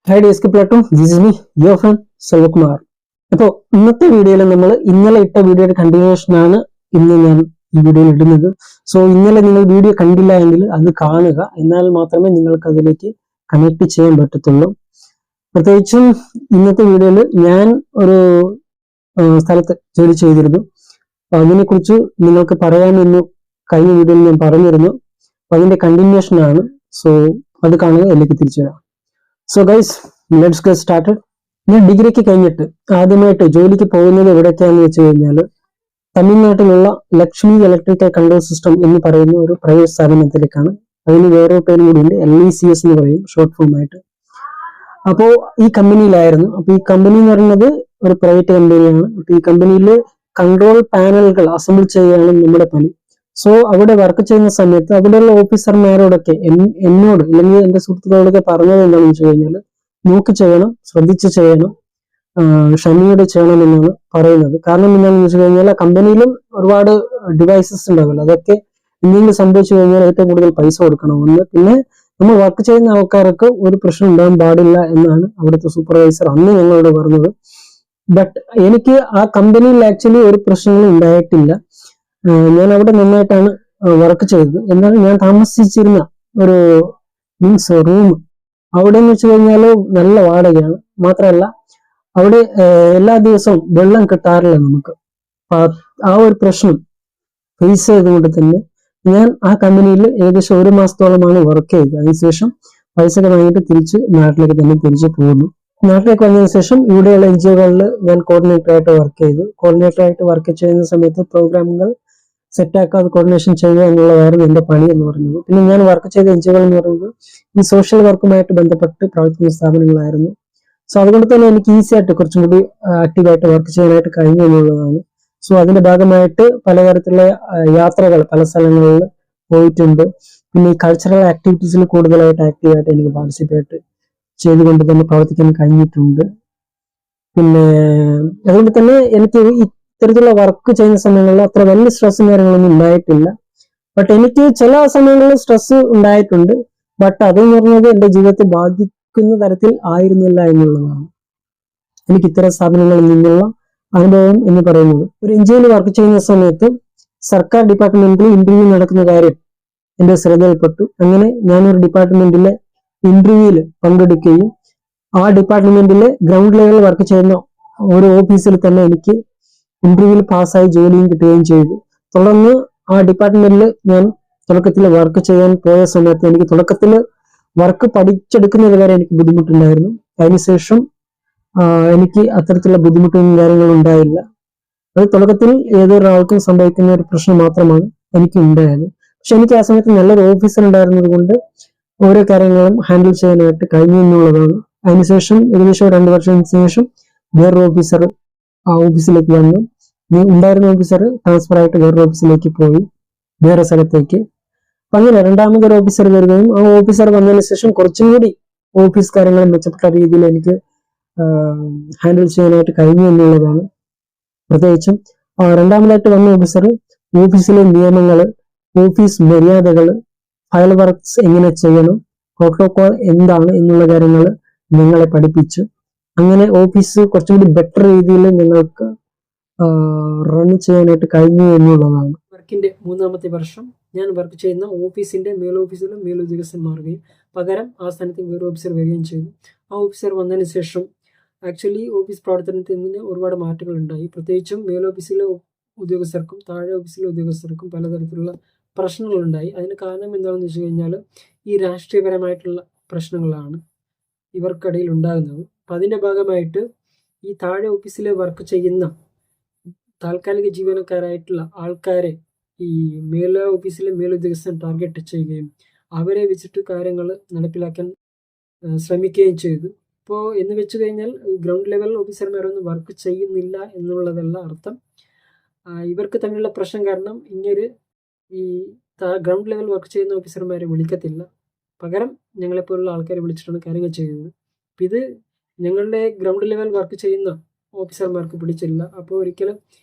Hi DSK platoon, this is me your friend Selvakumar. അപ്പോൾ ഇന്നത്തെ വീഡിയോയിൽ നമ്മൾ ഇന്നലെ ഇട്ട വീഡിയോയുടെ കണ്ടിന്യൂഷൻ ആണ് ഇന്ന് ഞാൻ ഈ വീഡിയോയിൽ ഇടുന്നത്. സോ ഇന്നലെ നിങ്ങൾ വീഡിയോ കണ്ടില്ല എങ്കിൽ അത് കാണുക, എന്നാൽ മാത്രമേ നിങ്ങൾക്ക് അതിലേക്ക് കണക്ട് ചെയ്യാൻ പറ്റത്തുള്ളൂ. പ്രത്യേകിച്ചും ഇന്നത്തെ വീഡിയോയിൽ ഞാൻ ഒരു സ്ഥലത്ത് ജോലി ചെയ്തിരുന്നു. അപ്പൊ അതിനെക്കുറിച്ച് നിങ്ങൾക്ക് പറയാമെന്ന് കഴിഞ്ഞ വീഡിയോയിൽ ഞാൻ പറഞ്ഞിരുന്നു. അപ്പൊ അതിന്റെ കണ്ടിന്യൂഷൻ ആണ്. സോ അത് കാണുക, അതിലേക്ക് തിരിച്ചു വരാം. So guys, let's get started. ഞാൻ ഡിഗ്രിക്ക് കഴിഞ്ഞിട്ട് ആദ്യമായിട്ട് ജോലിക്ക് പോകുന്നത് എവിടേക്കാന്ന് വെച്ച് കഴിഞ്ഞാൽ തമിഴ്നാട്ടിലുള്ള ലക്ഷ്മി ഇലക്ട്രിക്കൽ കൺട്രോൾ സിസ്റ്റം എന്ന് പറയുന്ന ഒരു പ്രൈവറ്റ് സ്ഥാപനത്തിലേക്കാണ്. അതിന് വേറൊരു പേരും കൂടി ഉണ്ട്, LECS എന്ന് പറയും ഷോർട്ട് ഫോം ആയിട്ട്. അപ്പോൾ ഈ കമ്പനിയിലായിരുന്നു. അപ്പൊ ഈ കമ്പനി എന്ന് പറയുന്നത് ഒരു പ്രൈവറ്റ് കമ്പനിയാണ്. അപ്പൊ ഈ കമ്പനിയിൽ കൺട്രോൾ പാനലുകൾ അസംബിൾ ചെയ്യുകയാണ് നമ്മുടെ പണി. സോ അവിടെ വർക്ക് ചെയ്യുന്ന സമയത്ത് അവിടെയുള്ള ഓഫീസർമാരോടൊക്കെ എന്നോട് അല്ലെങ്കിൽ എന്റെ സുഹൃത്തുക്കളോടൊക്കെ പറഞ്ഞത് എന്താണെന്ന് വെച്ച് കഴിഞ്ഞാൽ, നോക്കി ചെയ്യണം, ശ്രദ്ധിച്ച് ചെയ്യണം, ക്ഷമയോടെ ചെയ്യണം എന്നാണ് പറയുന്നത്. കാരണം എന്താണെന്ന് വെച്ച് കഴിഞ്ഞാൽ കമ്പനിയിലും ഒരുപാട് ഡിവൈസസ് ഉണ്ടാവില്ല. അതൊക്കെ എന്തെങ്കിലും സംഭവിച്ചു കഴിഞ്ഞാൽ ഏറ്റവും കൂടുതൽ പൈസ കൊടുക്കണമെന്ന്, പിന്നെ നമ്മൾ വർക്ക് ചെയ്യുന്ന ആൾക്കാർക്ക് ഒരു പ്രശ്നം ഉണ്ടാകാൻ പാടില്ല എന്നാണ് അവിടുത്തെ സൂപ്പർവൈസർ അന്ന് ഞങ്ങളോട് പറഞ്ഞത്. ബട്ട് എനിക്ക് ആ കമ്പനിയിൽ ആക്ച്വലി ഒരു പ്രശ്നങ്ങളും ഉണ്ടായിട്ടില്ല. ഞാൻ അവിടെ നന്നായിട്ടാണ് വർക്ക് ചെയ്തത്. എന്നാൽ ഞാൻ താമസിച്ചിരുന്ന ഒരു മീൻസ് റൂം, അവിടെ എന്ന് വെച്ച് കഴിഞ്ഞാൽ നല്ല വാടകയാണ്. മാത്രമല്ല അവിടെ എല്ലാ ദിവസവും വെള്ളം കിട്ടാറില്ല നമുക്ക്. ആ ഒരു പ്രശ്നം ഫേസ് ചെയ്തുകൊണ്ട് തന്നെ ഞാൻ ആ കമ്പനിയിൽ ഏകദേശം 1 മാസത്തോളമാണ് വർക്ക് ചെയ്തത്. അതിനുശേഷം പൈസ വാങ്ങിയിട്ട് തിരിച്ച് നാട്ടിലേക്ക് തന്നെ തിരിച്ചു പോകുന്നു. നാട്ടിലേക്ക് വന്നതിന് ശേഷം ഇവിടെയുള്ള NGOകളിൽ ഞാൻ കോർഡിനേറ്റർ ആയിട്ട് വർക്ക് ചെയ്തു. കോർഡിനേറ്റർ ആയിട്ട് വർക്ക് ചെയ്യുന്ന സമയത്ത് പ്രോഗ്രാമുകൾ സെറ്റാക്കുക, അത് കോർഡിനേഷൻ ചെയ്യുക എന്നുള്ളതായിരുന്നു എന്റെ പണി എന്ന് പറയുന്നത്. പിന്നെ ഞാൻ വർക്ക് ചെയ്ത NGOകൾ എന്ന് പറയുന്നത് ഈ സോഷ്യൽ വർക്കുമായിട്ട് ബന്ധപ്പെട്ട് പ്രവർത്തിക്കുന്ന സ്ഥാപനങ്ങളായിരുന്നു. സോ അതുകൊണ്ട് തന്നെ എനിക്ക് ഈസി ആയിട്ട് കുറച്ചും കൂടി ആക്റ്റീവായിട്ട് വർക്ക് ചെയ്യാനായിട്ട് കഴിഞ്ഞു എന്നുള്ളതാണ്. സോ അതിന്റെ ഭാഗമായിട്ട് പലതരത്തിലുള്ള യാത്രകൾ പല സ്ഥലങ്ങളിൽ പോയിട്ടുണ്ട്. പിന്നെ ഈ കൾച്ചറൽ ആക്ടിവിറ്റീസിൽ കൂടുതലായിട്ട് ആക്റ്റീവായിട്ട് എനിക്ക് പാർട്ടിസിപ്പേറ്റ് ചെയ്തുകൊണ്ട് തന്നെ പ്രവർത്തിക്കാൻ കഴിഞ്ഞിട്ടുണ്ട്. പിന്നെ അതുകൊണ്ട് തന്നെ എനിക്ക് ഇത്തരത്തിലുള്ള വർക്ക് ചെയ്യുന്ന സമയങ്ങളിൽ അത്ര വലിയ സ്ട്രെസ്സും കാര്യങ്ങളൊന്നും ഉണ്ടായിട്ടില്ല. ബട്ട് എനിക്ക് ചില സമയങ്ങളിൽ സ്ട്രെസ് ഉണ്ടായിട്ടുണ്ട്. ബട്ട് അതെന്ന് പറഞ്ഞത് എന്റെ ജീവിതത്തെ ബാധിക്കുന്ന തരത്തിൽ ആയിരുന്നില്ല എന്നുള്ളതാണ് എനിക്ക് ഇത്തരം സ്ഥാപനങ്ങളിൽ നിന്നുള്ള അനുഭവം എന്ന് പറയുന്നത്. ഒരു NGOയിൽ വർക്ക് ചെയ്യുന്ന സമയത്ത് സർക്കാർ ഡിപ്പാർട്ട്മെന്റിൽ ഇന്റർവ്യൂ നടക്കുന്ന കാര്യം എന്റെ ശ്രദ്ധയിൽപ്പെട്ടു. അങ്ങനെ ഞാനൊരു ഡിപ്പാർട്ട്മെന്റിലെ ഇന്റർവ്യൂവിൽ പങ്കെടുക്കുകയും ആ ഡിപ്പാർട്ട്മെന്റിലെ ഗ്രൗണ്ട് ലെവലിൽ വർക്ക് ചെയ്യുന്ന ഒരു ഓഫീസിൽ തന്നെ എനിക്ക് ഇന്റർവ്യൂവിൽ പാസ്സായി ജോലിയും കിട്ടുകയും ചെയ്തു. തുടർന്ന് ആ ഡിപ്പാർട്ട്മെന്റിൽ ഞാൻ തുടക്കത്തിൽ വർക്ക് ചെയ്യാൻ പോയ സമയത്ത് എനിക്ക് തുടക്കത്തിൽ വർക്ക് പഠിച്ചെടുക്കുന്നത് വരെ എനിക്ക് ബുദ്ധിമുട്ടുണ്ടായിരുന്നു. അതിനുശേഷം എനിക്ക് അത്തരത്തിലുള്ള ബുദ്ധിമുട്ടും കാര്യങ്ങളും ഉണ്ടായില്ല. അത് തുടക്കത്തിൽ ഏതൊരാൾക്കും സംഭവിക്കുന്ന ഒരു പ്രശ്നം മാത്രമാണ് എനിക്ക് ഉണ്ടായത്. പക്ഷെ എനിക്ക് ആ സമയത്ത് നല്ലൊരു ഓഫീസർ ഉണ്ടായിരുന്നത് കൊണ്ട് ഓരോ കാര്യങ്ങളും ഹാൻഡിൽ ചെയ്യാനായിട്ട് കഴിഞ്ഞു എന്നുള്ളതാണ്. അതിനുശേഷം ഏകദേശം 2 വർഷത്തിന് ശേഷം വേറൊരു ഓഫീസർ ആ ഓഫീസിലേക്ക് വന്നു. ഉണ്ടായിരുന്ന ഓഫീസർ ട്രാൻസ്ഫർ ആയിട്ട് വേറൊരു ഓഫീസിലേക്ക് പോയി, വേറെ സ്ഥലത്തേക്ക്. അപ്പൊ അങ്ങനെ രണ്ടാമതൊരു ഓഫീസർ വരികയും ആ ഓഫീസർ വന്നതിന് ശേഷം കുറച്ചും കൂടി ഓഫീസ് കാര്യങ്ങൾ മെച്ചപ്പെട്ട രീതിയിൽ എനിക്ക് ഹാൻഡിൽ ചെയ്യാനായിട്ട് കഴിഞ്ഞു എന്നുള്ളതാണ്. പ്രത്യേകിച്ചും രണ്ടാമതായിട്ട് വന്ന ഓഫീസർ ഓഫീസിലെ നിയമങ്ങള്, ഓഫീസ് മര്യാദകള്, ഫയൽ വർക്ക്സ് എങ്ങനെ ചെയ്യണം, പ്രോട്ടോകോൾ എന്താണ് എന്നുള്ള കാര്യങ്ങൾ ഞങ്ങളെ പഠിപ്പിച്ചു. അങ്ങനെ ഓഫീസ് കുറച്ചും കൂടി ബെറ്റർ രീതിയിൽ ഞങ്ങൾക്ക് റൺ ചെയ്യാനായിട്ട് കഴിഞ്ഞു എന്നുള്ളതാണ്. വർക്കിന്റെ 3ാമത്തെ വർഷം ഞാൻ വർക്ക് ചെയ്യുന്ന ഓഫീസിന്റെ മേലോഫീസറിലും മേലുദ്യോഗസ്ഥൻ മാറുകയും പകരം ആ സ്ഥാനത്ത് വേറെ ഓഫീസർ വരികയും ചെയ്തു. ആ ഓഫീസർ വന്നതിന് ശേഷം ആക്ച്വലി ഓഫീസ് പ്രവർത്തനത്തിന് ഒരുപാട് മാറ്റങ്ങൾ ഉണ്ടായി. പ്രത്യേകിച്ചും മേലോഫീസിലെ ഉദ്യോഗസ്ഥർക്കും താഴെ ഓഫീസിലെ ഉദ്യോഗസ്ഥർക്കും പലതരത്തിലുള്ള പ്രശ്നങ്ങളുണ്ടായി. അതിന് കാരണം എന്താണെന്ന് വെച്ച് കഴിഞ്ഞാൽ ഈ രാഷ്ട്രീയപരമായിട്ടുള്ള പ്രശ്നങ്ങളാണ് ഇവർക്കിടയിൽ ഉണ്ടാകുന്നത്. അപ്പം അതിൻ്റെ ഭാഗമായിട്ട് ഈ താഴെ ഓഫീസിൽ വർക്ക് ചെയ്യുന്ന താൽക്കാലിക ജീവനക്കാരായിട്ടുള്ള ആൾക്കാരെ ഈ മേലെ ഓഫീസിലെ മേലുദ്യോഗസ്ഥൻ ടാർഗറ്റ് ചെയ്യുകയും അവരെ വെച്ചിട്ട് കാര്യങ്ങൾ നടപ്പിലാക്കാൻ ശ്രമിക്കുകയും ചെയ്തു. ഇപ്പോൾ എന്ന് വെച്ച് കഴിഞ്ഞാൽ ഗ്രൗണ്ട് ലെവൽ ഓഫീസർമാരൊന്നും വർക്ക് ചെയ്യുന്നില്ല എന്നുള്ളതല്ല അർത്ഥം. ഇവർക്ക് തമ്മിലുള്ള പ്രശ്നം കാരണം ഇങ്ങനെ ഈ ഗ്രൗണ്ട് ലെവൽ വർക്ക് ചെയ്യുന്ന ഓഫീസർമാരെ വിളിക്കത്തില്ല, പകരം ഞങ്ങളെപ്പോലുള്ള ആൾക്കാരെ വിളിച്ചിട്ടാണ് കാര്യങ്ങൾ ചെയ്യുന്നത്. അപ്പം ഇത് ഞങ്ങളുടെ ഗ്രൗണ്ട് ലെവൽ വർക്ക് ചെയ്യുന്ന ഓഫീസർമാർക്ക് പിടിച്ചില്ല. അപ്പോൾ ഒരിക്കലും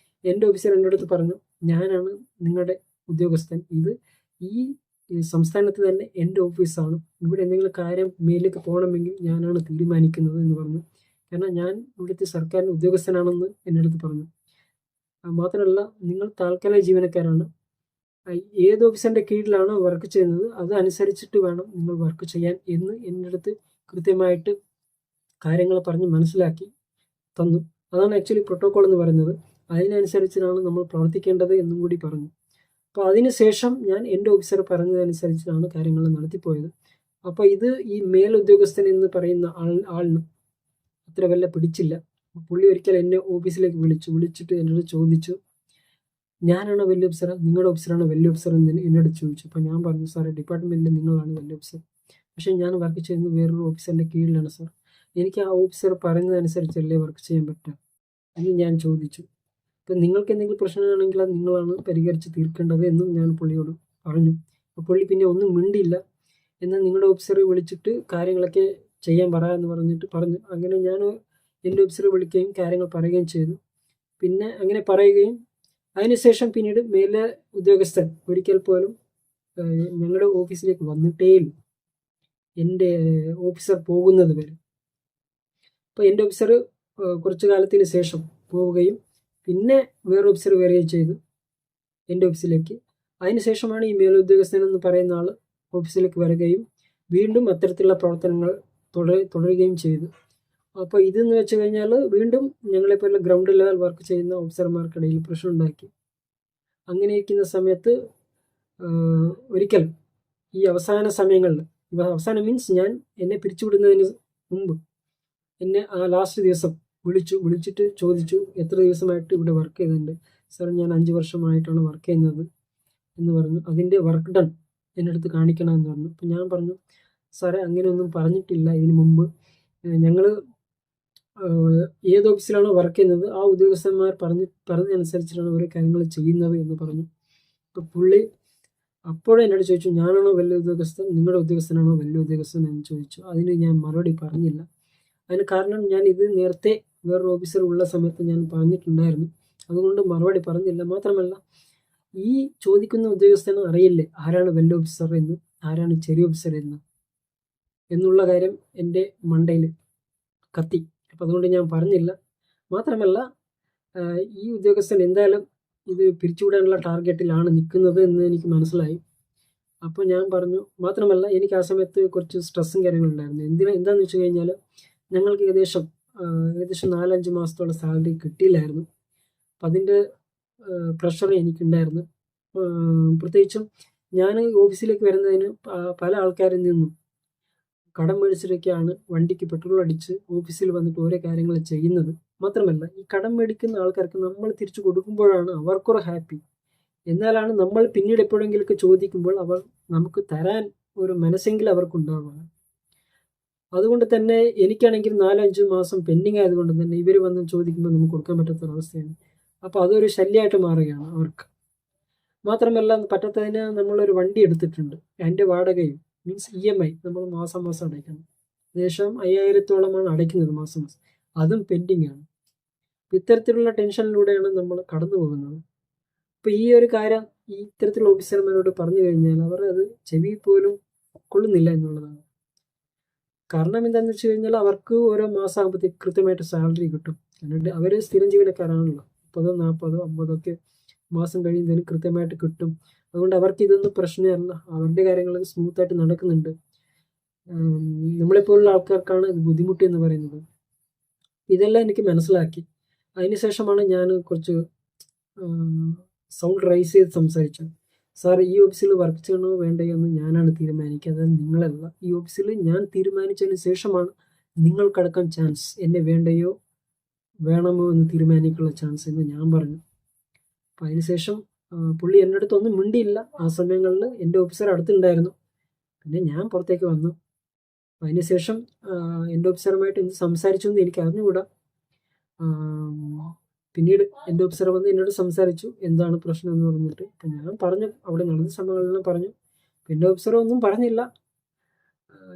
എൻ്റെ ഓഫീസർ എൻ്റെ അടുത്ത് പറഞ്ഞു, ഞാനാണ് നിങ്ങളുടെ ഉദ്യോഗസ്ഥൻ, ഈ ഈ സംസ്ഥാനത്ത് തന്നെ എൻ്റെ ഓഫീസാണ്, ഇവിടെ എന്തെങ്കിലും കാര്യം മേലേക്ക് പോകണമെങ്കിൽ ഞാനാണ് തീരുമാനിക്കുന്നത് എന്ന് പറഞ്ഞു. കാരണം ഞാൻ ഇവിടുത്തെ സർക്കാരിൻ്റെ ഉദ്യോഗസ്ഥനാണെന്ന് എൻ്റെ അടുത്ത് പറഞ്ഞു. മാത്രമല്ല, നിങ്ങൾ താൽക്കാലിക ജീവനക്കാരാണ്, ഏത് ഓഫീസറിൻ്റെ കീഴിലാണോ വർക്ക് ചെയ്യുന്നത് അത് അനുസരിച്ചിട്ട് വേണം നിങ്ങൾ വർക്ക് ചെയ്യാൻ എന്ന് എൻ്റെ അടുത്ത് കൃത്യമായിട്ട് കാര്യങ്ങൾ പറഞ്ഞ് മനസ്സിലാക്കി തന്നു. അതാണ് ആക്ച്വലി പ്രോട്ടോകോൾ എന്ന് പറയുന്നത്. അതിനനുസരിച്ചാണ് നമ്മൾ പ്രവർത്തിക്കേണ്ടത് എന്നും കൂടി പറഞ്ഞു. അപ്പോൾ അതിനുശേഷം ഞാൻ എൻ്റെ ഓഫീസർ പറഞ്ഞതനുസരിച്ചാണ് കാര്യങ്ങൾ നടത്തിപ്പോയത്. അപ്പോൾ ഇത് ഈ മേലുദ്യോഗസ്ഥൻ എന്ന് പറയുന്ന ആളിന് അത്ര വല്ല പിടിച്ചില്ല. പുള്ളി ഒരിക്കൽ എന്നെ ഓഫീസിലേക്ക് വിളിച്ചിട്ട് എന്നോട് ചോദിച്ചു, ഞാനാണോ വലിയ ഓഫീസർ, നിങ്ങളുടെ ഓഫീസറാണോ വലിയ ഓഫീസർ എന്ന് എന്നോട് ചോദിച്ചു. അപ്പോൾ ഞാൻ പറഞ്ഞു, സാറേ ഡിപ്പാർട്ട്മെൻറ്റിൽ നിങ്ങളാണ് വലിയ ഓഫീസർ, പക്ഷേ ഞാൻ വർക്ക് ചെയ്യുന്നത് വേറൊരു ഓഫീസറിൻ്റെ കീഴിലാണ് സാർ, എനിക്ക് ആ ഓഫീസർ പറയുന്നതനുസരിച്ചല്ലേ വർക്ക് ചെയ്യാൻ പറ്റുക എന്ന് ഞാൻ ചോദിച്ചു. അപ്പം നിങ്ങൾക്ക് എന്തെങ്കിലും പ്രശ്നമാണെങ്കിൽ അത് നിങ്ങളാണ് പരിഹരിച്ച് തീർക്കേണ്ടത് എന്നും ഞാൻ പുള്ളിയോട് പറഞ്ഞു. അപ്പോൾ പുള്ളി പിന്നെ ഒന്നും മിണ്ടിയില്ല. എന്നാൽ നിങ്ങളുടെ ഓഫീസറെ വിളിച്ചിട്ട് കാര്യങ്ങളൊക്കെ ചെയ്യാൻ എന്ന് പറഞ്ഞിട്ട് പറഞ്ഞു. അങ്ങനെ ഞാൻ എൻ്റെ ഓഫീസറെ വിളിക്കുകയും കാര്യങ്ങൾ പറയുകയും ചെയ്തു. പിന്നെ അങ്ങനെ പറയുകയും അതിനുശേഷം പിന്നീട് മേലെ ഉദ്യോഗസ്ഥൻ ഒരിക്കൽ പോലും ഞങ്ങളുടെ ഓഫീസിലേക്ക് വന്നിട്ടേയില്ല, എൻ്റെ ഓഫീസർ പോകുന്നത് വരെ. അപ്പോൾ എൻ്റെ ഓഫീസർ കുറച്ചു കാലത്തിന് ശേഷം പോവുകയും പിന്നെ വേറെ ഓഫീസർ വരികയും ചെയ്തു എൻ്റെ ഓഫീസിലേക്ക്. അതിനുശേഷമാണ് ഈ മേലുദ്യോഗസ്ഥൻ എന്ന് പറയുന്ന ആൾ ഓഫീസിലേക്ക് വരികയും വീണ്ടും അത്തരത്തിലുള്ള പ്രവർത്തനങ്ങൾ തുടരുകയും ചെയ്തു. അപ്പോൾ ഇതെന്ന് വെച്ച് കഴിഞ്ഞാൽ വീണ്ടും ഞങ്ങളെപ്പോലെ ഗ്രൗണ്ട് ലെവൽ വർക്ക് ചെയ്യുന്ന ഓഫീസർമാർക്കിടയിൽ പ്രശ്നം ഉണ്ടാക്കി. അങ്ങനെ ഇരിക്കുന്ന സമയത്ത് ഒരിക്കൽ ഈ അവസാന സമയങ്ങളിൽ, അവസാനം മീൻസ് ഞാൻ എന്നെ പിരിച്ചുവിടുന്നതിന് മുമ്പ് എന്നെ ആ ലാസ്റ്റ് ദിവസം വിളിച്ചിട്ട് ചോദിച്ചു, എത്ര ദിവസമായിട്ട് ഇവിടെ വർക്ക് ചെയ്യുന്നുണ്ട്. സാർ, ഞാൻ 5 വർഷമായിട്ടാണ് വർക്ക് ചെയ്യുന്നത് എന്ന് പറഞ്ഞു. അതിൻ്റെ വർക്ക് ഡൺ എൻ്റെ അടുത്ത് കാണിക്കണമെന്ന് പറഞ്ഞു. അപ്പം ഞാൻ പറഞ്ഞു, സാറേ അങ്ങനെയൊന്നും പറഞ്ഞിട്ടില്ല ഇതിനു മുമ്പ്, ഞങ്ങൾ ഏത് ഓഫീസിലാണോ വർക്ക് ചെയ്യുന്നത് ആ ഉദ്യോഗസ്ഥന്മാർ പറഞ്ഞതനുസരിച്ചിട്ടാണ് ഓരോ കാര്യങ്ങൾ ചെയ്യുന്നത് എന്ന് പറഞ്ഞു. അപ്പോൾ പുള്ളി അപ്പോഴും എന്നോട് ചോദിച്ചു, ഞാനാണോ വലിയ ഉദ്യോഗസ്ഥൻ, നിങ്ങളുടെ ഉദ്യോഗസ്ഥനാണോ വലിയ ഉദ്യോഗസ്ഥൻ എന്ന് ചോദിച്ചു. അതിന് ഞാൻ മറുപടി പറഞ്ഞില്ല. അതിന് കാരണം ഞാൻ ഇത് നേരത്തെ വേറൊരു ഓഫീസർ ഉള്ള സമയത്ത് ഞാൻ പറഞ്ഞിട്ടുണ്ടായിരുന്നു, അതുകൊണ്ട് മറുപടി പറഞ്ഞില്ല. മാത്രമല്ല, ഈ ചോദിക്കുന്ന ഉദ്യോഗസ്ഥന് അറിയില്ലേ ആരാണ് വലിയ ഓഫീസർ എന്ന്, ആരാണ് ചെറിയ ഓഫീസർ എന്നുള്ള കാര്യം എൻ്റെ മണ്ടയിൽ കത്തി. അപ്പം അതുകൊണ്ട് ഞാൻ പറഞ്ഞില്ല. മാത്രമല്ല, ഈ ഉദ്യോഗസ്ഥൻ എന്തായാലും ഇത് പിരിച്ചുവിടാനുള്ള ടാർഗറ്റിലാണ് നിൽക്കുന്നത് എന്ന് എനിക്ക് മനസ്സിലായി. അപ്പോൾ ഞാൻ പറഞ്ഞു, മാത്രമല്ല എനിക്ക് ആ സമയത്ത് കുറച്ച് സ്ട്രെസ്സും കാര്യങ്ങളുണ്ടായിരുന്നു. എന്താണെന്ന് വെച്ച് കഴിഞ്ഞാൽ ഞങ്ങൾക്ക് ഏകദേശം 4-5 മാസത്തോളം സാലറി കിട്ടിയില്ലായിരുന്നു. അപ്പം അതിൻ്റെ പ്രഷർ എനിക്കുണ്ടായിരുന്നു. പ്രത്യേകിച്ചും ഞാൻ ഓഫീസിലേക്ക് വരുന്നതിന് പല ആൾക്കാരിൽ നിന്നും കടം മേടിച്ചിട്ടൊക്കെയാണ് വണ്ടിക്ക് പെട്രോൾ അടിച്ച് ഓഫീസിൽ വന്നിട്ട് ഓരോ കാര്യങ്ങൾ ചെയ്യുന്നത്. മാത്രമല്ല, ഈ കടം മേടിക്കുന്ന ആൾക്കാർക്ക് നമ്മൾ തിരിച്ചു കൊടുക്കുമ്പോഴാണ് അവർക്കൊരു ഹാപ്പി. എന്നാലാണ് നമ്മൾ പിന്നീട് എപ്പോഴെങ്കിലുമൊക്കെ ചോദിക്കുമ്പോൾ അവർ നമുക്ക് തരാൻ ഒരു മനസ്സെങ്കിലും അവർക്കുണ്ടാവുക. അതുകൊണ്ട് തന്നെ എനിക്കാണെങ്കിൽ 4-5 മാസം പെൻഡിങ് ആയതുകൊണ്ട് തന്നെ ഇവർ വന്ന് ചോദിക്കുമ്പോൾ നമുക്ക് കൊടുക്കാൻ പറ്റാത്തൊരവസ്ഥയാണ്. അപ്പോൾ അതൊരു ശല്യമായിട്ട് മാറുകയാണ് അവർക്ക്. മാത്രമല്ല, പറ്റാത്തതിന് നമ്മളൊരു വണ്ടി എടുത്തിട്ടുണ്ട്, അതിൻ്റെ വാടകയും മീൻസ് EMI നമ്മൾ മാസം അടയ്ക്കണം. ഏകദേശം 5000-ഓളമാണ് അടയ്ക്കുന്നത് മാസം. അതും പെൻഡിങ് ആണ്. ഇത്തരത്തിലുള്ള ടെൻഷനിലൂടെയാണ് നമ്മൾ കടന്നു പോകുന്നത്. അപ്പോൾ ഈ ഒരു കാര്യം ഇത്തരത്തിലുള്ള ഓഫീസർമാരോട് പറഞ്ഞു കഴിഞ്ഞാൽ അവർ അത് ചെവി പോലും കൊള്ളുന്നില്ല എന്നുള്ളതാണ്. കാരണം എന്താണെന്ന് വെച്ച് കഴിഞ്ഞാൽ അവർക്ക് ഓരോ മാസം ആകുമ്പോഴത്തേക്ക് കൃത്യമായിട്ട് സാലറി കിട്ടും. എന്നിട്ട് അവർ സ്ഥിരം ജീവനക്കാരാണല്ലോ, 30, 40, 50 ഒക്കെ മാസം കഴിയുന്നതിന് കൃത്യമായിട്ട് കിട്ടും. അതുകൊണ്ട് അവർക്ക് ഇതൊന്നും പ്രശ്നമല്ല, അവരുടെ കാര്യങ്ങൾ സ്മൂത്തായിട്ട് നടക്കുന്നുണ്ട്. നമ്മളെപ്പോലുള്ള ആൾക്കാർക്കാണ് ബുദ്ധിമുട്ട് എന്ന് പറയുന്നത്. ഇതെല്ലാം എനിക്ക് മനസ്സിലാക്കി. അതിനുശേഷമാണ് ഞാൻ കുറച്ച് സൗണ്ട് റൈസ് ചെയ്ത് സംസാരിച്ചത്. സാർ, ഈ ഓഫീസിൽ വർക്ക് ചെയ്യണോ വേണ്ടയോ എന്ന് ഞാനാണ് തീരുമാനിക്കുക, അതായത് നിങ്ങളല്ല. ഈ ഓഫീസിൽ ഞാൻ തീരുമാനിച്ചതിന് ശേഷമാണ് നിങ്ങൾക്കടക്കം ചാൻസ് എന്നെ വേണമോ എന്ന് തീരുമാനിക്കാനുള്ള ചാൻസ് എന്ന് ഞാൻ പറഞ്ഞു. അപ്പം അതിനുശേഷം പുള്ളി എൻ്റെ അടുത്തൊന്നും മിണ്ടിയില്ല. ആ സമയങ്ങളിൽ എൻ്റെ ഓഫീസർ അടുത്തുണ്ടായിരുന്നു. പിന്നെ ഞാൻ പുറത്തേക്ക് വന്നു. അതിനുശേഷം എൻ്റെ ഓഫീസറുമായിട്ട് എന്ത് സംസാരിച്ചു എന്ന് എനിക്ക് അറിഞ്ഞുകൂടാ. പിന്നീട് എൻ്റെ ഓഫീസർ വന്ന് എന്നോട് സംസാരിച്ചു, എന്താണ് പ്രശ്നം എന്ന് പറഞ്ഞിട്ട്. അപ്പം ഞാൻ പറഞ്ഞു, അവിടെ നടന്ന സംഭവങ്ങളെല്ലാം പറഞ്ഞു. എൻ്റെ ഓഫീസർ ഒന്നും പറഞ്ഞില്ല.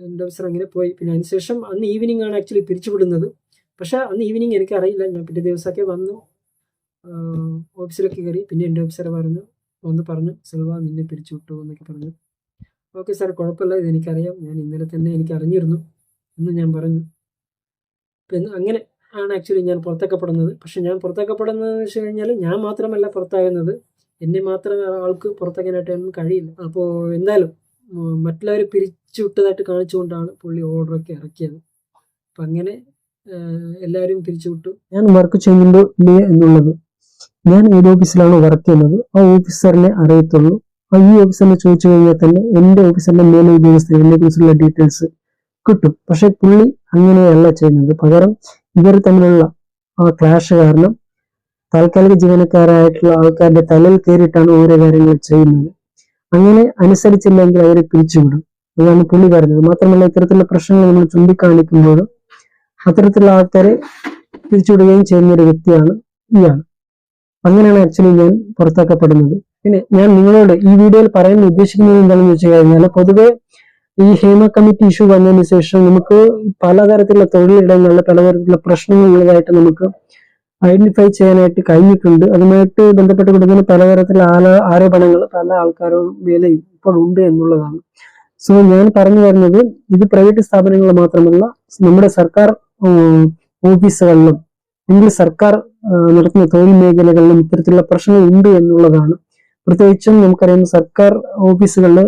എൻ്റെ ഓഫീസർ അങ്ങനെ പോയി. പിന്നെ അതിനുശേഷം അന്ന് ഈവനിങ് ആണ് ആക്ച്വലി പിരിച്ചുവിടുന്നത്. പക്ഷേ അന്ന് ഈവനിങ് എനിക്കറിയില്ല. ഞാൻ പിറ്റേ ദിവസമൊക്കെ വന്നു, ഓഫീസിലൊക്കെ കയറി. പിന്നെ എൻ്റെ ഓഫീസർ പറഞ്ഞു, സെൽവ നിന്നെ പിരിച്ചു വിട്ടു എന്നൊക്കെ പറഞ്ഞു. ഓക്കെ സാർ, കുഴപ്പമില്ല, ഇതെനിക്കറിയാം, ഞാൻ ഇന്നലെ തന്നെ എനിക്ക് അറിഞ്ഞിരുന്നു എന്ന് ഞാൻ പറഞ്ഞു. പിന്നെ അങ്ങനെ ആണ് ആക്ച്വലി ഞാൻ പുറത്താക്കപ്പെടുന്നത്. പക്ഷെ ഞാൻ പുറത്താക്കപ്പെടുന്നതെന്ന് വെച്ച് കഴിഞ്ഞാൽ ഞാൻ മാത്രമല്ല പുറത്താകുന്നത്, എന്നെ മാത്രം ആൾക്ക് പുറത്താക്കാനായിട്ടൊന്നും കഴിയില്ല. അപ്പോൾ എന്തായാലും മറ്റുള്ളവർ പിരിച്ചുവിട്ടതായിട്ട് കാണിച്ചുകൊണ്ടാണ് പുള്ളി ഓർഡറൊക്കെ ഇറക്കിയത്. അപ്പം അങ്ങനെ എല്ലാവരും പിരിച്ചുവിട്ടു. ഞാൻ വർക്ക് ചെയ്യുന്നുണ്ടോ ഇല്ലേ എന്നുള്ളത് ഞാൻ ഏത് ഓഫീസിലാണോ വർക്ക് ചെയ്യുന്നത് ആ ഓഫീസറിനെ അറിയത്തുള്ളൂ. ഈ ഓഫീസറിനെ ചോദിച്ചു കഴിഞ്ഞാൽ തന്നെ എൻ്റെ ഓഫീസറിന്റെ മേലെ ഉദ്യോഗസ്ഥർ എന്നെ കുറിച്ചുള്ള ഡീറ്റെയിൽസ് കിട്ടും. പക്ഷെ പുള്ളി അങ്ങനെയല്ല ചെയ്യുന്നത്. പകരം ഇവർ തമ്മിലുള്ള ആ ക്ലാഷ് കാരണം താൽക്കാലിക ജീവനക്കാരായിട്ടുള്ള ആൾക്കാരുടെ തലയിൽ കയറിയിട്ടാണ് ഓരോ കാര്യങ്ങൾ ചെയ്യുന്നത്. അങ്ങനെ അനുസരിച്ചില്ലെങ്കിൽ അവരെ പിരിച്ചുവിടും. അതാണ് പുള്ളി പറയുന്നത്. മാത്രമല്ല, ഇത്തരത്തിലുള്ള പ്രശ്നങ്ങൾ നമ്മൾ ചൂണ്ടിക്കാണിക്കുമ്പോൾ അത്തരത്തിലുള്ള ആൾക്കാരെ പിരിച്ചുവിടുകയും ചെയ്യുന്ന ഒരു വ്യക്തിയാണ് ഇയാൾ. അങ്ങനെയാണ് ആക്ച്വലി ഞാൻ പുറത്താക്കപ്പെടുന്നത്. പിന്നെ ഞാൻ നിങ്ങളോട് ഈ വീഡിയോയിൽ പറയാൻ ഉദ്ദേശിക്കുന്നത് എന്താണെന്ന് വെച്ച് കഴിഞ്ഞാൽ, പൊതുവെ ഈ ഹേമ കമ്മിറ്റി ഇഷ്യൂ വന്നതിന് ശേഷം നമുക്ക് പലതരത്തിലുള്ള തൊഴിലിടങ്ങളിൽ പലതരത്തിലുള്ള പ്രശ്നങ്ങൾ ഉള്ളതായിട്ട് നമുക്ക് ഐഡന്റിഫൈ ചെയ്യാനായിട്ട് കഴിഞ്ഞിട്ടുണ്ട്. അതുമായിട്ട് ബന്ധപ്പെട്ട് കൊടുക്കുന്ന പലതരത്തിലുള്ള ആരോപണങ്ങൾ പല ആൾക്കാരും മേലെയും ഇപ്പോൾ ഉണ്ട് എന്നുള്ളതാണ്. സോ ഞാൻ പറഞ്ഞു വരുന്നത്, ഇത് പ്രൈവറ്റ് സ്ഥാപനങ്ങൾ മാത്രമല്ല, നമ്മുടെ സർക്കാർ ഓഫീസുകളിലും അല്ലെങ്കിൽ സർക്കാർ നടത്തുന്ന തൊഴിൽ മേഖലകളിലും ഇത്തരത്തിലുള്ള പ്രശ്നങ്ങൾ ഉണ്ട് എന്നുള്ളതാണ്. പ്രത്യേകിച്ചും നമുക്കറിയാം, സർക്കാർ ഓഫീസുകളിൽ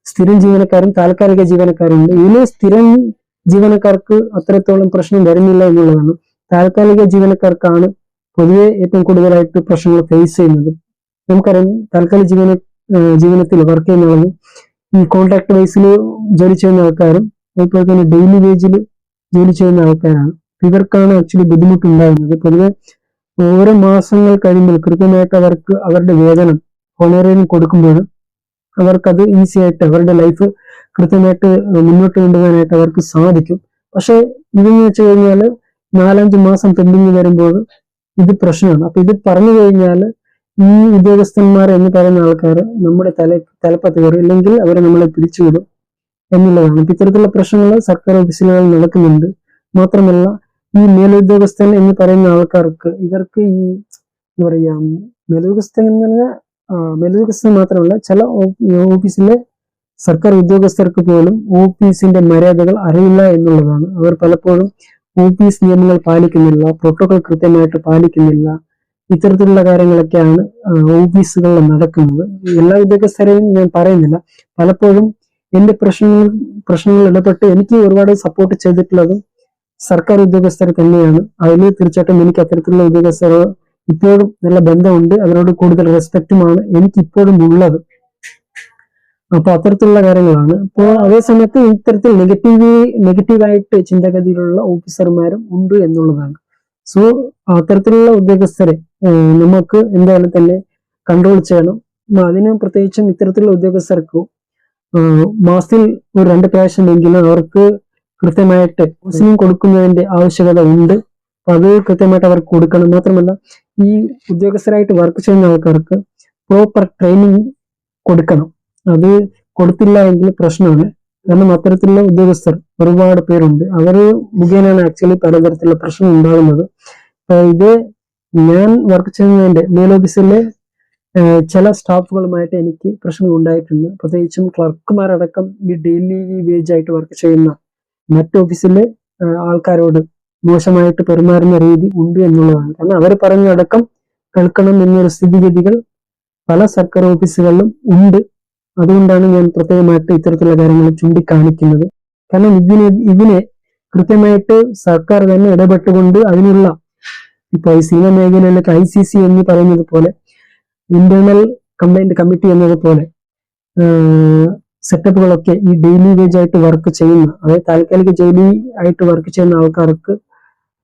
സ്ഥിരം ജീവനക്കാരും താൽക്കാലിക ജീവനക്കാരുണ്ട്. ഇതിന് സ്ഥിരം ജീവനക്കാർക്ക് അത്രത്തോളം പ്രശ്നം വരുന്നില്ല എന്നുള്ളതാണ്. താൽക്കാലിക ജീവനക്കാർക്കാണ് പൊതുവെ ഏറ്റവും കൂടുതലായിട്ട് പ്രശ്നങ്ങൾ ഫേസ് ചെയ്യുന്നത്. നമുക്കറിയാം, താൽക്കാലിക ജീവനത്തിൽ വർക്ക് ചെയ്യുന്ന ആളും ഈ കോൺട്രാക്ട് ബേസിൽ ജോലി ചെയ്യുന്ന ആൾക്കാരും അതുപോലെ തന്നെ ഡെയിലി വേജിൽ ജോലി ചെയ്യുന്ന ആൾക്കാരാണ്. ഇവർക്കാണ് ആക്ച്വലി ബുദ്ധിമുട്ടുണ്ടാകുന്നത്. പൊതുവെ ഓരോ മാസങ്ങൾ കഴിയുമ്പോൾ കൃത്യമായിട്ട് അവർക്ക് അവരുടെ വേതനം ഹോണറേറിയം കൊടുക്കുമ്പോൾ അവർക്കത് ഈസി ആയിട്ട് അവരുടെ ലൈഫ് കൃത്യമായിട്ട് മുന്നോട്ട് കൊണ്ടുപോകാനായിട്ട് അവർക്ക് സാധിക്കും. പക്ഷെ ഇതെന്ന് വെച്ച് കഴിഞ്ഞാൽ 4-5 മാസം പെൻഡിങ് വരുമ്പോൾ ഇത് പ്രശ്നമാണ്. അപ്പൊ ഇത് പറഞ്ഞു കഴിഞ്ഞാൽ ഈ ഉദ്യോഗസ്ഥന്മാർ എന്ന് പറയുന്ന ആൾക്കാർ നമ്മുടെ തലപ്പത്ത് കയറും, ഇല്ലെങ്കിൽ അവരെ നമ്മളെ പിരിച്ചുവിടും എന്നുള്ളതാണ്. ഇപ്പൊ ഇത്തരത്തിലുള്ള പ്രശ്നങ്ങൾ സർക്കാർ ഓഫീസുകളിൽ നടക്കുന്നുണ്ട്. മാത്രമല്ല, ഈ മേലുദ്യോഗസ്ഥൻ എന്ന് പറയുന്ന ആൾക്കാർക്ക് ഇവർക്ക് ഈ എന്താ പറയാ, മേലുദ്യോഗസ്ഥൻ എന്ന് പറഞ്ഞാൽ മേലുദ്യോഗസ്ഥൻ മാത്രമല്ല, ചില ഓഫീസിലെ സർക്കാർ ഉദ്യോഗസ്ഥർക്ക് പോലും ഓഫീസിന്റെ മര്യാദകൾ അറിയില്ല എന്നുള്ളതാണ്. അവർ പലപ്പോഴും ഓഫീസ് നിയമങ്ങൾ പാലിക്കുന്നില്ല, പ്രോട്ടോകോൾ കൃത്യമായിട്ട് പാലിക്കുന്നില്ല. ഇത്തരത്തിലുള്ള കാര്യങ്ങളൊക്കെയാണ് ഓഫീസുകളിൽ നടക്കുന്നത്. എല്ലാ ഉദ്യോഗസ്ഥരെയും ഞാൻ പറയുന്നില്ല. പലപ്പോഴും എന്റെ പ്രശ്നങ്ങൾ ഇടപെട്ട് എനിക്ക് ഒരുപാട് സപ്പോർട്ട് ചെയ്തിട്ടുള്ളതും സർക്കാർ ഉദ്യോഗസ്ഥർ തന്നെയാണ്. അതിൽ തീർച്ചയായിട്ടും എനിക്ക് അത്തരത്തിലുള്ള ഉദ്യോഗസ്ഥർ ഇപ്പോഴും നല്ല ബന്ധമുണ്ട്. അവരോട് കൂടുതൽ റെസ്പെക്റ്റുമാണ് എനിക്ക് ഇപ്പോഴും ഉള്ളത്. അപ്പൊ അത്തരത്തിലുള്ള കാര്യങ്ങളാണ്. അപ്പോൾ അതേ സമയത്ത് ഇത്തരത്തിൽ നെഗറ്റീവായിട്ട് ചിന്താഗതിയിലുള്ള ഓഫീസർമാരും ഉണ്ട് എന്നുള്ളതാണ്. സോ അത്തരത്തിലുള്ള ഉദ്യോഗസ്ഥരെ നമുക്ക് എന്തായാലും തന്നെ കൺട്രോൾ ചെയ്യണം. അതിന് പ്രത്യേകിച്ചും ഇത്തരത്തിലുള്ള ഉദ്യോഗസ്ഥർക്ക് മാസത്തിൽ ഒരു 2 പ്രാവശ്യമെങ്കിലും അവർക്ക് കൃത്യമായിട്ട് കൗൺസിലിംഗ് കൊടുക്കുന്നതിന്റെ ആവശ്യകത ഉണ്ട്. അപ്പൊ അത് കൃത്യമായിട്ട് അവർക്ക് കൊടുക്കണം. മാത്രമല്ല, ഈ ഉദ്യോഗസ്ഥരായിട്ട് വർക്ക് ചെയ്യുന്ന ആൾക്കാർക്ക് പ്രോപ്പർ ട്രെയിനിങ് കൊടുക്കണം. അത് കൊടുത്തില്ല എങ്കിൽ പ്രശ്നമാണ്. കാരണം അത്തരത്തിലുള്ള ഉദ്യോഗസ്ഥർ ഒരുപാട് പേരുണ്ട്. അവർ മുഖേനയാണ് ആക്ച്വലി പലതരത്തിലുള്ള പ്രശ്നം ഉണ്ടാകുന്നത്. ഇത് ഞാൻ വർക്ക് ചെയ്യുന്നതിന്റെ മേലോഫീസിലെ ചില സ്റ്റാഫുകളുമായിട്ട് എനിക്ക് പ്രശ്നം ഉണ്ടായിട്ടുണ്ട്. പ്രത്യേകിച്ചും ക്ലർക്കുമാരടക്കം ഈ ഡെയിലി വേജ് ആയിട്ട് വർക്ക് ചെയ്യുന്ന മറ്റ് ഓഫീസിലെ ആൾക്കാരോട് മോശമായിട്ട് പെരുമാറുന്ന രീതി ഉണ്ട് എന്നുള്ളതാണ്. കാരണം അവർ പറഞ്ഞടക്കം കേൾക്കണം എന്നൊരു സ്ഥിതിഗതികൾ പല സർക്കാർ ഓഫീസുകളിലും ഉണ്ട്. അതുകൊണ്ടാണ് ഞാൻ പ്രത്യേകമായിട്ട് ഇത്തരത്തിലുള്ള കാര്യങ്ങൾ ചൂണ്ടിക്കാണിക്കുന്നത്. കാരണം ഇതിനെ കൃത്യമായിട്ട് സർക്കാർ തന്നെ ഇടപെട്ടുകൊണ്ട് അതിനുള്ള ഇപ്പൊ ഈ സിനിമ മേഖലയിലൊക്കെ ICC എന്ന് പറയുന്നത് പോലെ, ഇന്റേണൽ കംപ്ലൈന്റ് കമ്മിറ്റി എന്നതുപോലെ സെറ്റപ്പുകളൊക്കെ ഈ ഡെയിലി വേജ് ആയിട്ട് വർക്ക് ചെയ്യുന്ന, അതായത് താൽക്കാലിക ജോലി ആയിട്ട് വർക്ക് ചെയ്യുന്ന ആൾക്കാർക്ക്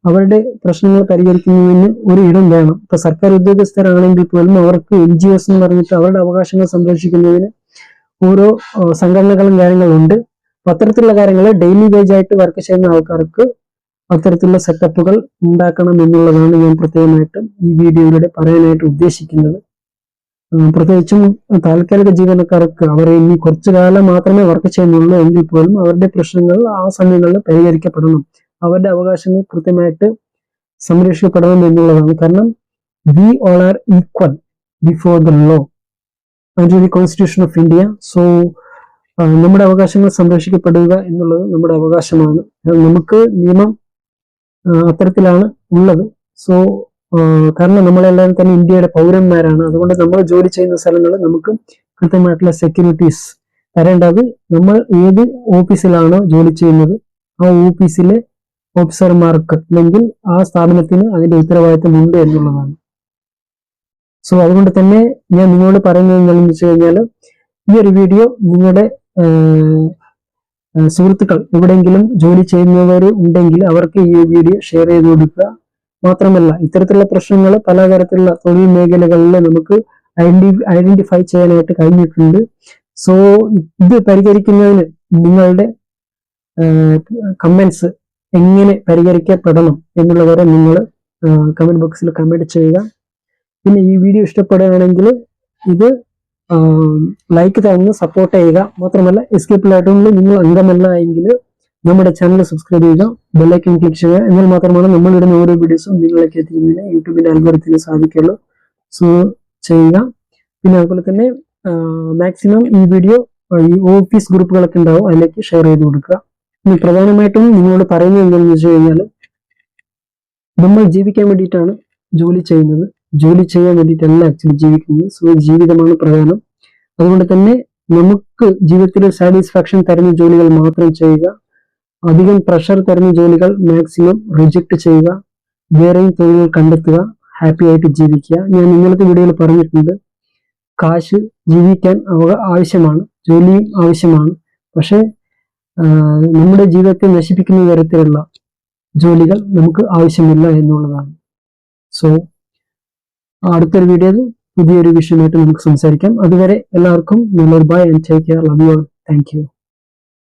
അവരുടെ പ്രശ്നങ്ങൾ പരിഹരിക്കുന്നതിന് ഒരു ഇടം വേണം. ഇപ്പൊ സർക്കാർ ഉദ്യോഗസ്ഥരാണെങ്കിൽ പോലും അവർക്ക് NGOs എന്ന് പറഞ്ഞിട്ട് അവരുടെ അവകാശങ്ങൾ സംരക്ഷിക്കുന്നതിന് ഓരോ സംഘടനകളും കാര്യങ്ങളും ഉണ്ട്. അത്തരത്തിലുള്ള കാര്യങ്ങൾ ഡെയിലി വേജ് ആയിട്ട് വർക്ക് ചെയ്യുന്ന ആൾക്കാർക്ക് അത്തരത്തിലുള്ള സെറ്റപ്പുകൾ ഉണ്ടാക്കണം എന്നുള്ളതാണ് ഞാൻ പ്രത്യേകമായിട്ട് ഈ വീഡിയോയിലൂടെ പറയാനായിട്ട് ഉദ്ദേശിക്കുന്നത്. പ്രത്യേകിച്ചും താൽക്കാലിക ജീവനക്കാർക്ക് അവർ ഇനി കുറച്ചു കാലം മാത്രമേ വർക്ക് ചെയ്യുന്നുള്ളൂ എങ്കിൽ പോലും അവരുടെ പ്രശ്നങ്ങൾ ആ സമയങ്ങളിൽ പരിഹരിക്കപ്പെടണം. അവരുടെ അവകാശങ്ങൾ കൃത്യമായിട്ട് സംരക്ഷിക്കപ്പെടണം എന്നുള്ളതാണ്. കാരണം we all are equal before the law under the Constitution of India. So നമ്മുടെ അവകാശങ്ങൾ സംരക്ഷിക്കപ്പെടുക എന്നുള്ളത് നമ്മുടെ അവകാശമാണ്. നമുക്ക് നിയമം അത്തരത്തിലാണ് ഉള്ളത്. സോ കാരണം നമ്മളെല്ലാവരും തന്നെ ഇന്ത്യയുടെ പൗരന്മാരാണ്. അതുകൊണ്ട് നമ്മൾ ജോലി ചെയ്യുന്ന സ്ഥലങ്ങളിൽ നമുക്ക് കൃത്യമായിട്ടുള്ള സെക്യൂരിറ്റീസ് തരേണ്ടത് നമ്മൾ ഏത് ഓഫീസിലാണോ ജോലി ചെയ്യുന്നത് ആ ഓഫീസിലെ ഓഫീസർമാർക്ക് അല്ലെങ്കിൽ ആ സ്ഥാപനത്തിന് അതിന്റെ ഉത്തരവാദിത്തം ഉണ്ട് എന്നുള്ളതാണ്. സോ അതുകൊണ്ട് തന്നെ ഞാൻ നിങ്ങളോട് പറയുന്നത് എന്താണെന്ന് വെച്ച് കഴിഞ്ഞാൽ ഈ ഒരു വീഡിയോ നിങ്ങളുടെ സുഹൃത്തുക്കൾ എവിടെയെങ്കിലും ജോലി ചെയ്യുന്നവർ ഉണ്ടെങ്കിൽ അവർക്ക് ഈ വീഡിയോ ഷെയർ ചെയ്ത് കൊടുക്കുക. മാത്രമല്ല ഇത്തരത്തിലുള്ള പ്രശ്നങ്ങൾ പലതരത്തിലുള്ള തൊഴിൽ മേഖലകളിൽ നമുക്ക് ഐഡന്റിഫൈ ചെയ്യാനായിട്ട് കഴിഞ്ഞിട്ടുണ്ട്. സോ ഇത് പരിഹരിക്കുന്നതിന് നിങ്ങളുടെ കമന്റ്സ് എങ്ങനെ പരിഹരിക്കപ്പെടണം എന്നുള്ളവരെ നിങ്ങൾ കമന്റ് ബോക്സിൽ കമന്റ് ചെയ്യുക. പിന്നെ ഈ വീഡിയോ ഇഷ്ടപ്പെടുകയാണെങ്കിൽ ഇത് ലൈക്ക് തന്ന് സപ്പോർട്ട് ചെയ്യുക. മാത്രമല്ല എസ്കേപ്പ് പ്ലാറ്റ്ഫോമിൽ നിങ്ങൾ അംഗമല്ല എങ്കിൽ നമ്മുടെ ചാനൽ സബ്സ്ക്രൈബ് ചെയ്യുക, ബെല്ലൈക്കൺ ക്ലിക്ക് ചെയ്യുക. എന്നാൽ മാത്രമാണ് നമ്മൾ ഇടുന്ന ഓരോ വീഡിയോസും നിങ്ങളിലേക്ക് എത്തിക്കുന്നതിന് യൂട്യൂബിന്റെ അൽഗോരിതത്തിന് സാധിക്കുള്ളൂ. സോ ചെയ്യുക. പിന്നെ അതുപോലെ തന്നെ മാക്സിമം ഈ വീഡിയോ ഈ ഓഫീസ് ഗ്രൂപ്പുകളൊക്കെ ഉണ്ടാവും അതിലേക്ക് ഷെയർ ചെയ്ത് കൊടുക്കുക. ഇനി പ്രധാനമായിട്ടും നിങ്ങളോട് പറയുന്നത് എന്താണെന്ന് വെച്ച് കഴിഞ്ഞാൽ നമ്മൾ ജീവിക്കാൻ വേണ്ടിയിട്ടാണ് ജോലി ചെയ്യുന്നത്. ജോലി ചെയ്യാൻ വേണ്ടിയിട്ടല്ല ആക്ച്വലി ജീവിക്കുന്നത്. സോ ജീവിതമാണ് പ്രധാനം. അതുകൊണ്ട് തന്നെ നമുക്ക് ജീവിതത്തിൽ സാറ്റിസ്ഫാക്ഷൻ തരുന്ന ജോലികൾ മാത്രം ചെയ്യുക. അധികം പ്രഷർ തരുന്ന ജോലികൾ മാക്സിമം റിജക്ട് ചെയ്യുക. വേറെയും തൊഴിലുകൾ കണ്ടെത്തുക. ഹാപ്പി ആയിട്ട് ജീവിക്കുക. ഞാൻ ഇന്നലത്തെ വീഡിയോയിൽ പറഞ്ഞിട്ടുണ്ട്, കാശ് ജീവിക്കാൻ ആവശ്യമാണ്, ജോലിയും ആവശ്യമാണ്. പക്ഷെ നമ്മുടെ ജീവിതത്തെ നശിപ്പിക്കുന്ന തരത്തിലുള്ള ജോലികൾ നമുക്ക് ആവശ്യമില്ല എന്നുള്ളതാണ്. സോ അടുത്തൊരു വീഡിയോയിൽ പുതിയൊരു വിഷയമായിട്ട് നമുക്ക് സംസാരിക്കാം. അതുവരെ എല്ലാവർക്കും നല്ലൊരു bye and take care. Love you all. Thank U.